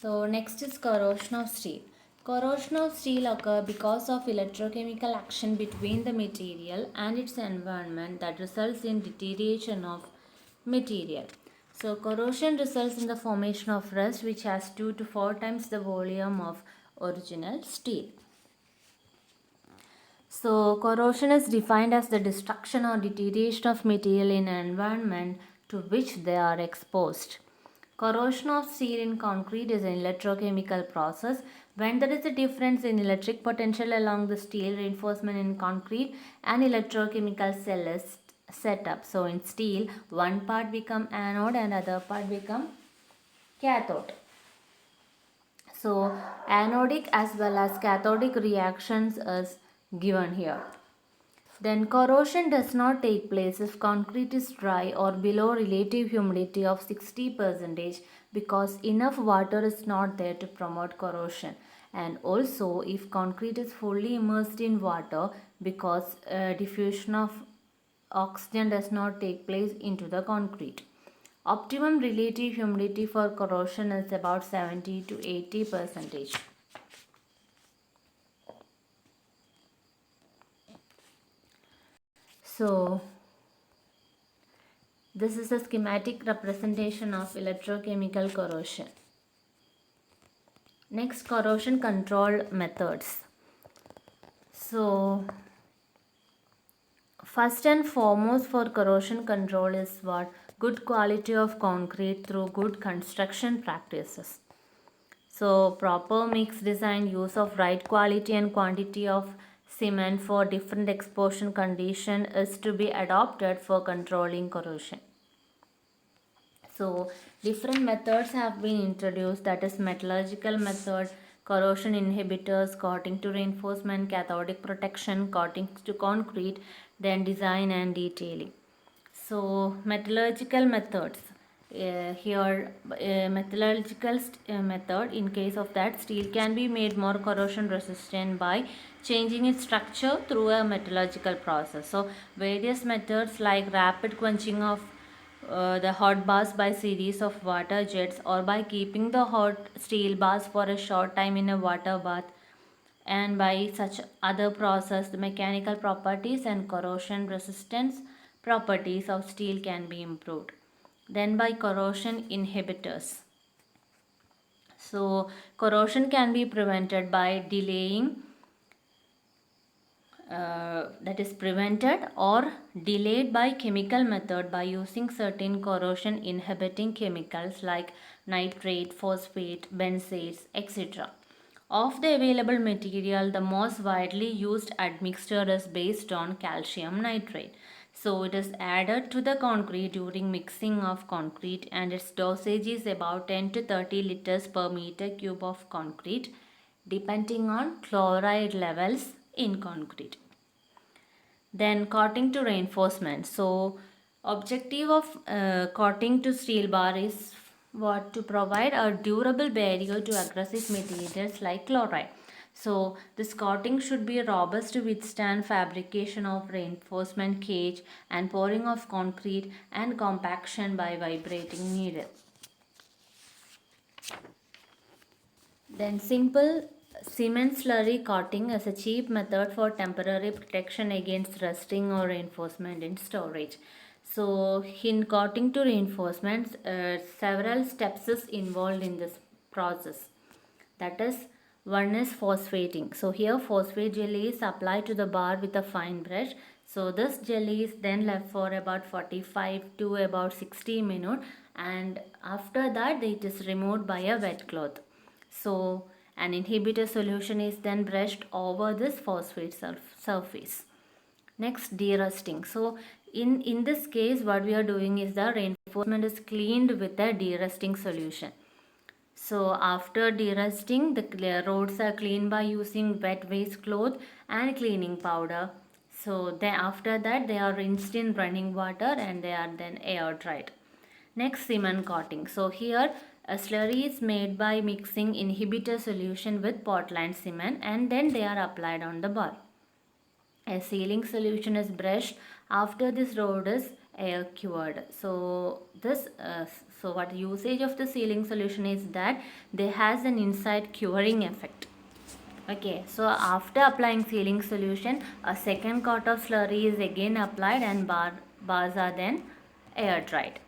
So next is corrosion of steel. Corrosion of steel occurs because of electrochemical action between the material and its environment that results in deterioration of material. So corrosion results in the formation of rust which has 2 to 4 times the volume of original steel. So corrosion is defined as the destruction or deterioration of material in an environment to which they are exposed. Corrosion of steel in concrete is an electrochemical process. When there is a difference in electric potential along the steel reinforcement in concrete, an electrochemical cell is set up. So in steel, one part become anode and other part become cathode. So anodic as well as cathodic reactions is given here. Then corrosion does not take place if concrete is dry or below relative humidity of 60% because enough water is not there to promote corrosion, and also if concrete is fully immersed in water because diffusion of oxygen does not take place into the concrete. Optimum relative humidity for corrosion is about 70 to 80%. So this is a schematic representation of electrochemical corrosion. Next, corrosion control methods. So first and foremost for corrosion control is what? Good quality of concrete through good construction practices. So proper mix design, use of right quality and quantity of cement for different exposure condition is to be adopted for controlling corrosion. So different methods have been introduced, that is metallurgical method, corrosion inhibitors, coating to reinforcement, cathodic protection, coating to concrete, then design and detailing. So metallurgical methods. Here metallurgical method, in case of that, steel can be made more corrosion resistant by changing its structure through a metallurgical process. So various methods like rapid quenching of the hot bars by series of water jets, or by keeping the hot steel bars for a short time in a water bath, and by such other process the mechanical properties and corrosion resistance properties of steel can be improved. Then by corrosion inhibitors. So corrosion can be prevented by delaying, that is prevented or delayed by chemical method by using certain corrosion inhibiting chemicals like nitrate, phosphate, benzates, etc. Of the available material, the most widely used admixture is based on calcium nitrate. So it is added to the concrete during mixing of concrete, and its dosage is about 10 to 30 liters per meter cube of concrete depending on chloride levels in concrete. Then coating to reinforcement. So objective of coating to steel bar is what? To provide a durable barrier to aggressive materials like chloride. So this coating should be robust to withstand fabrication of reinforcement cage and pouring of concrete and compaction by vibrating needle. Then simple cement slurry coating is a cheap method for temporary protection against rusting or reinforcement in storage. So in coating to reinforcements, several steps is involved in this process. That is, one is phosphating. So here phosphate jelly is applied to the bar with a fine brush. So this jelly is then left for about 45 to about 60 minutes, and after that it is removed by a wet cloth. So an inhibitor solution is then brushed over this phosphate surface. Next, derusting. So in this case what we are doing is the reinforcement is cleaned with a derusting solution. So after derusting, the roads are cleaned by using wet waste cloth and cleaning powder. So then after that they are rinsed in running water and they are then air dried. Next, cement coating. So here a slurry is made by mixing inhibitor solution with Portland cement, and then they are applied on the bar. A sealing solution is brushed after this road is air cured. So this So what usage of the sealing solution is that they has an inside curing effect. Okay, so after applying sealing solution, a second coat of slurry is again applied and bars are then air dried.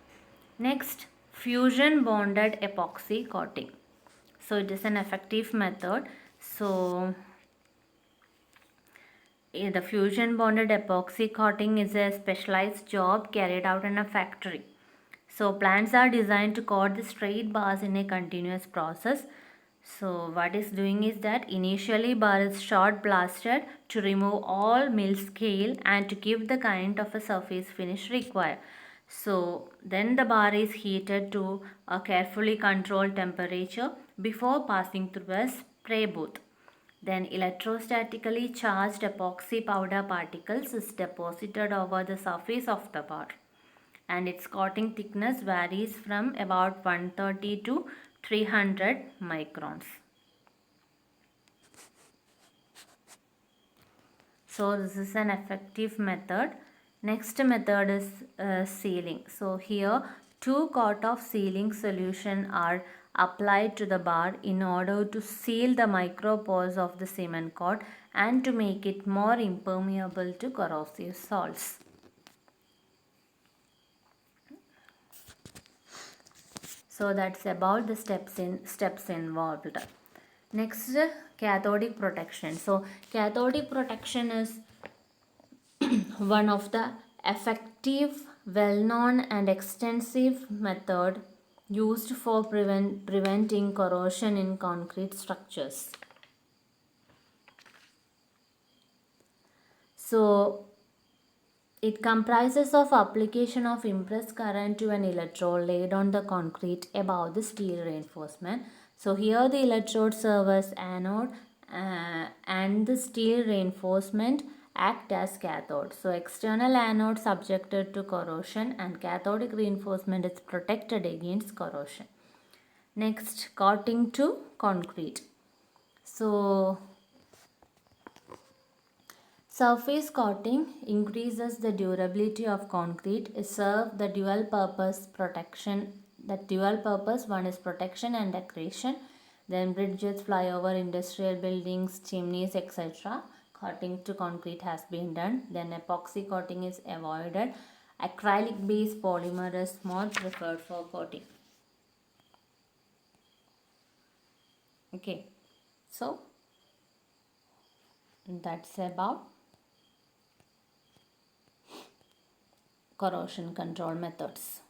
Next, fusion bonded epoxy coating. So it is an effective method. So the fusion bonded epoxy coating is a specialized job carried out in a factory. So plants are designed to coat the straight bars in a continuous process. So what is doing is that initially bar is short blasted to remove all mill scale and to give the kind of a surface finish required. So then the bar is heated to a carefully controlled temperature before passing through a spray booth. Then electrostatically charged epoxy powder particles is deposited over the surface of the bar, and its coating thickness varies from about 130 to 300 microns. So this is an effective method. Next method is sealing. So here 2 quart of sealing solution are applied to the bar in order to seal the micropores of the cement coat and to make it more impermeable to corrosive salts. So that's about the steps involved. Next, cathodic protection. So cathodic protection is one of the effective, well-known and extensive method used for preventing corrosion in concrete structures. So it comprises of application of impressed current to an electrode laid on the concrete above the steel reinforcement. So here the electrode serves as anode and the steel reinforcement act as cathode. So external anode subjected to corrosion and cathodic reinforcement is protected against corrosion. Next, coating to concrete. So surface coating increases the durability of concrete. It serves the dual purpose protection. That dual purpose, one is protection and decoration. Then bridges, flyover, industrial buildings, chimneys, etc. Coating to concrete has been done. Then epoxy coating is avoided. Acrylic based polymer is more preferred for coating. Okay, so that's about corrosion control methods.